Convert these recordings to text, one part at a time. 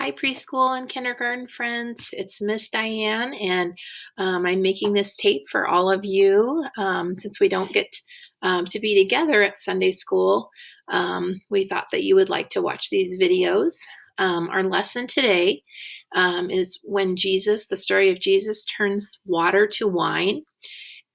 Hi, preschool and kindergarten friends. It's Miss Diane, and I'm making this tape for all of you since we don't get to be together at Sunday school. We thought that you would like to watch these videos. Our lesson today is when Jesus, the story of Jesus, turns water to wine.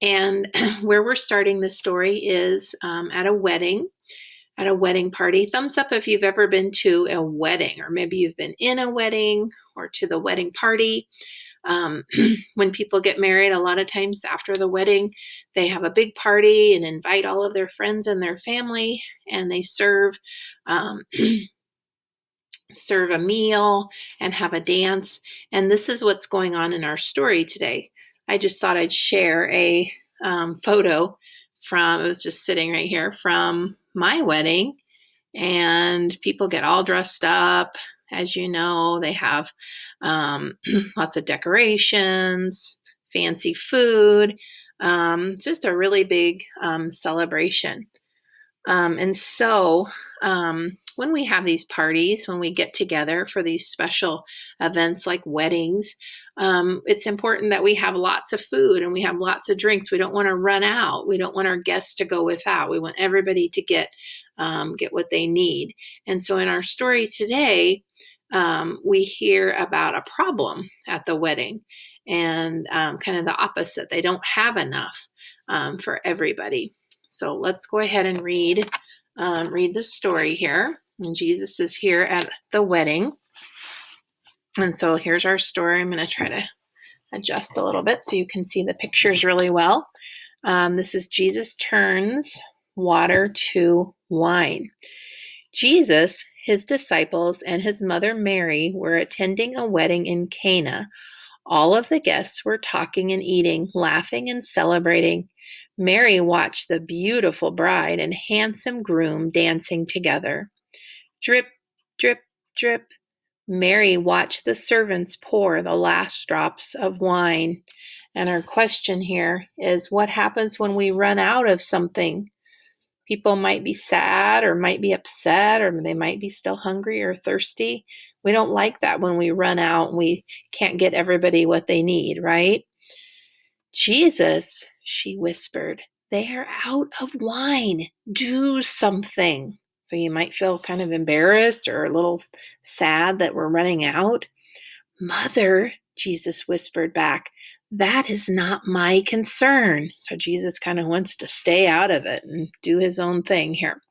And where we're starting the story is at a wedding party. Thumbs up if you've ever been to a wedding, or maybe you've been in a wedding or to the wedding party. When people get married, a lot of times after the wedding, they have a big party and invite all of their friends and their family, and they serve serve a meal and have a dance. And this is what's going on in our story today. I just thought I'd share a photo it was just sitting right here from my wedding, and people get all dressed up. As you know, they have lots of decorations, fancy food, just a really big celebration. And so when we have these parties, when we get together for these special events like weddings, it's important that we have lots of food and we have lots of drinks. We don't want to run out. We don't want our guests to go without. We want everybody to get what they need. And so in our story today, we hear about a problem at the wedding, and kind of the opposite. They don't have enough for everybody. So let's go ahead and read the story here. And Jesus is here at the wedding. And so here's our story. I'm going to try to adjust a little bit so you can see the pictures really well. This is Jesus turns water to wine. Jesus, his disciples, and his mother Mary were attending a wedding in Cana. All of the guests were talking and eating, laughing and celebrating. Mary watched the beautiful bride and handsome groom dancing together. Drip, drip, drip. Mary watched the servants pour the last drops of wine. And our question here is, what happens when we run out of something? People might be sad or might be upset, or they might be still hungry or thirsty. We don't like that when we run out and we can't get everybody what they need, right? Jesus, she whispered, they are out of wine. Do something. So you might feel kind of embarrassed or a little sad that we're running out. Mother, Jesus whispered back, that is not my concern. So Jesus kind of wants to stay out of it and do his own thing here.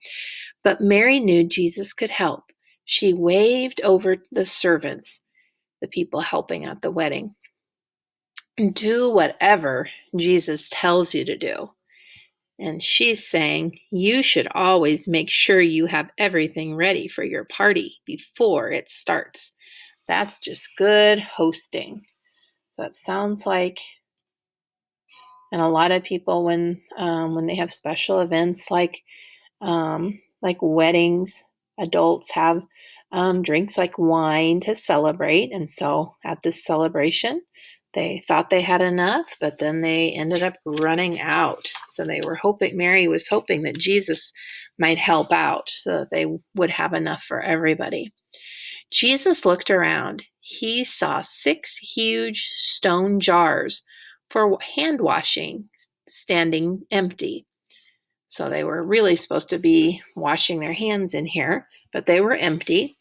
But Mary knew Jesus could help. She waved over the servants, the people helping at the wedding. Do whatever Jesus tells you to do. And she's saying, you should always make sure you have everything ready for your party before it starts. That's just good hosting. So it sounds like, and a lot of people when they have special events like weddings, adults have drinks like wine to celebrate. And so at this celebration, they thought they had enough, but then they ended up running out. So Mary was hoping that Jesus might help out so that they would have enough for everybody. Jesus looked around. He saw 6 huge stone jars for hand washing standing empty. So they were really supposed to be washing their hands in here, but they were empty.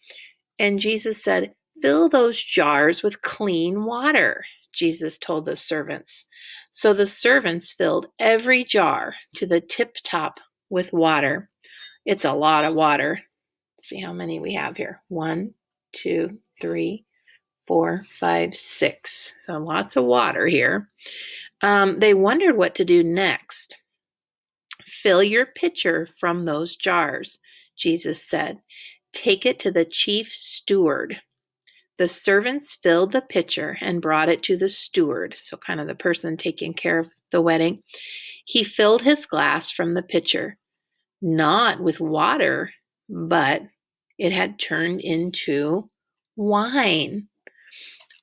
And Jesus said, fill those jars with clean water, Jesus told the servants. So the servants filled every jar to the tip top with water. It's a lot of water. Let's see how many we have here. 1, 2, 3, 4, 5, 6. So lots of water here. They wondered what to do next. Fill your pitcher from those jars, Jesus said. Take it to the chief steward. The servants filled the pitcher and brought it to the steward, so kind of the person taking care of the wedding. He filled his glass from the pitcher, not with water, but it had turned into wine.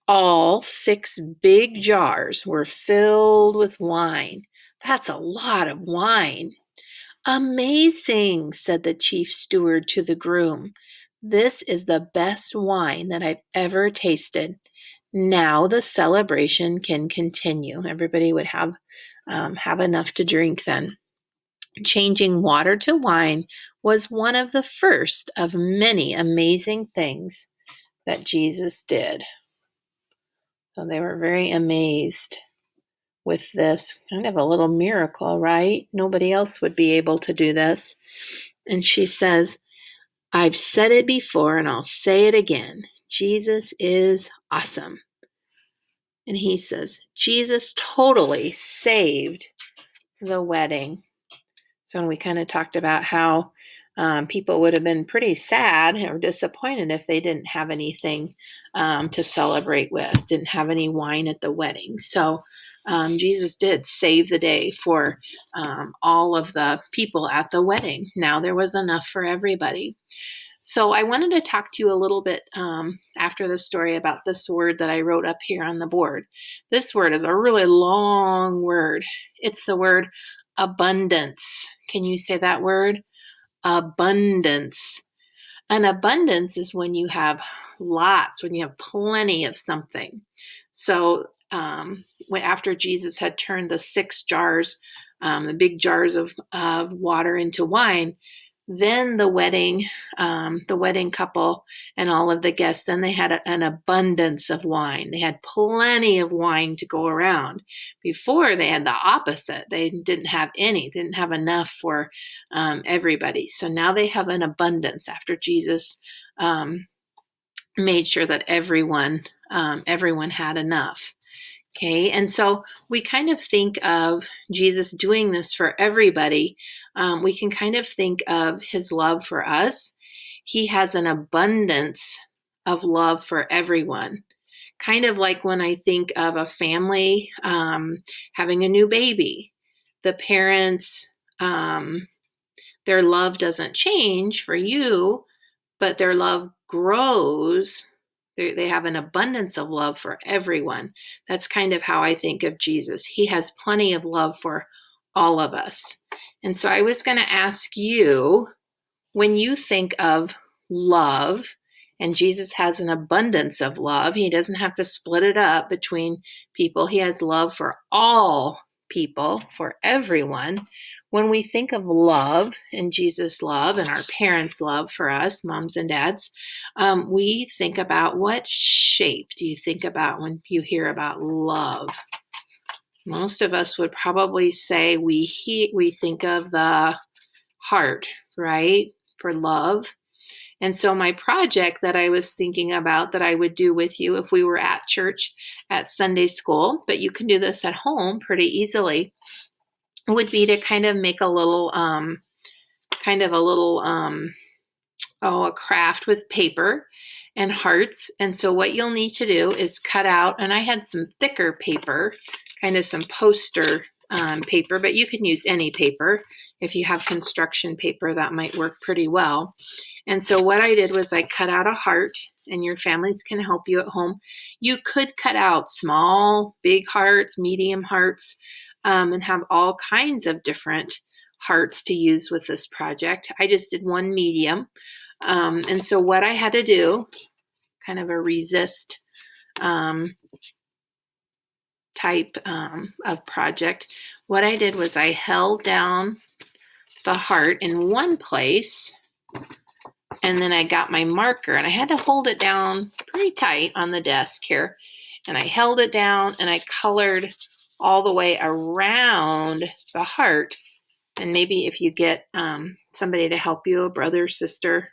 All 6 big jars were filled with wine. That's a lot of wine. Amazing, said the chief steward to the groom. This is the best wine that I've ever tasted. Now the celebration can continue. Everybody would have enough to drink then. Changing water to wine was one of the first of many amazing things that Jesus did. So they were very amazed with this kind of a little miracle, right? Nobody else would be able to do this. And she says, I've said it before and I'll say it again. Jesus is awesome. And he says, Jesus totally saved the wedding. So we kind of talked about how people would have been pretty sad or disappointed if they didn't have anything to celebrate with, didn't have any wine at the wedding. So Jesus did save the day for all of the people at the wedding. Now there was enough for everybody. So I wanted to talk to you a little bit after the story about this word that I wrote up here on the board. This word is a really long word. It's the word abundance. Can you say that word? Abundance. An abundance is when you have lots, when you have plenty of something. So after Jesus had turned the 6 jars, the big jars of water into wine, then the wedding couple and all of the guests, then they had an abundance of wine. They had plenty of wine to go around. Before they had the opposite. They didn't have any, didn't have enough for everybody. So now they have an abundance after Jesus made sure that everyone had enough. Okay, and so we kind of think of Jesus doing this for everybody. We can kind of think of his love for us. He has an abundance of love for everyone. Kind of like when I think of a family having a new baby. The parents, their love doesn't change for you, but their love grows. They have an abundance of love for everyone. That's kind of how I think of Jesus. He has plenty of love for all of us. And so I was going to ask you, when you think of love, and Jesus has an abundance of love, he doesn't have to split it up between people. He has love for all people, for everyone. When we think of love and Jesus' love and our parents' love for us, moms and dads, we think about what shape do you think about when you hear about love? Most of us would probably say we think of the heart, right, for love. And so my project that I was thinking about that I would do with you if we were at church at Sunday school, but you can do this at home pretty easily, would be to kind of make a craft with paper and hearts. And so what you'll need to do is cut out, and I had some thicker paper, kind of some poster paper, but you can use any paper. If you have construction paper, that might work pretty well. And so what I did was I cut out a heart, and your families can help you at home. You could cut out small, big hearts, medium hearts, and have all kinds of different hearts to use with this project. I just did one medium. And so what I had to do, kind of a resist type of project, what I did was I held down the heart in one place, and then I got my marker, and I had to hold it down pretty tight on the desk here, and I held it down, and I colored all the way around the heart. And maybe if you get somebody to help you, a brother, sister,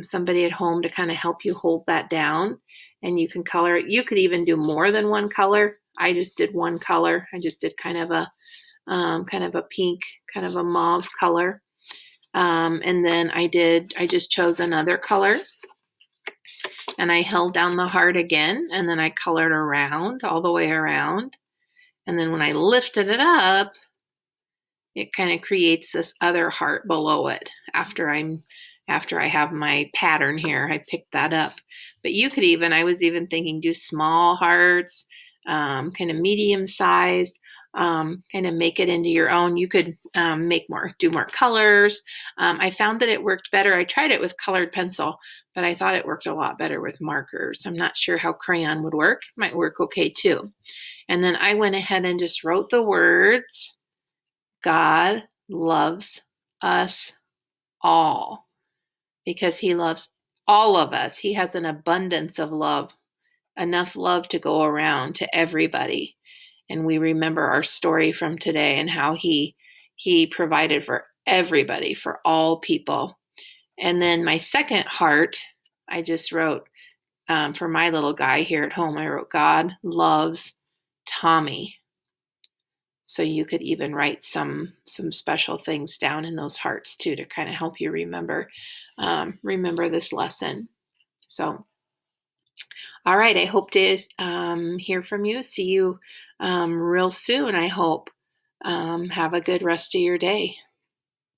somebody at home to kind of help you hold that down, and you can color it. You could even do more than one color. I just did one color. I just did kind of a pink, kind of a mauve color. And then I just chose another color, and I held down the heart again, and then I colored around, all the way around. And then when I lifted it up, it kind of creates this other heart below it after I have my pattern here. I picked that up. But you could I was even thinking do small hearts, kind of medium sized. kind of make it into your own. You could do more colors. I found that it worked better. I tried it with colored pencil, but I thought it worked a lot better with markers. I'm not sure how crayon would work. It might work okay too. And then I went ahead and just wrote the words, God loves us all, because he loves all of us. He has an abundance of love, enough love to go around to everybody. And we remember our story from today and how he provided for everybody, for all people. And then my second heart, I just wrote, for my little guy here at home, I wrote, God loves Tommy. So you could even write some special things down in those hearts too, to kind of help you remember this lesson. So, all right, I hope to hear from you. See you real soon, I hope. Have a good rest of your day.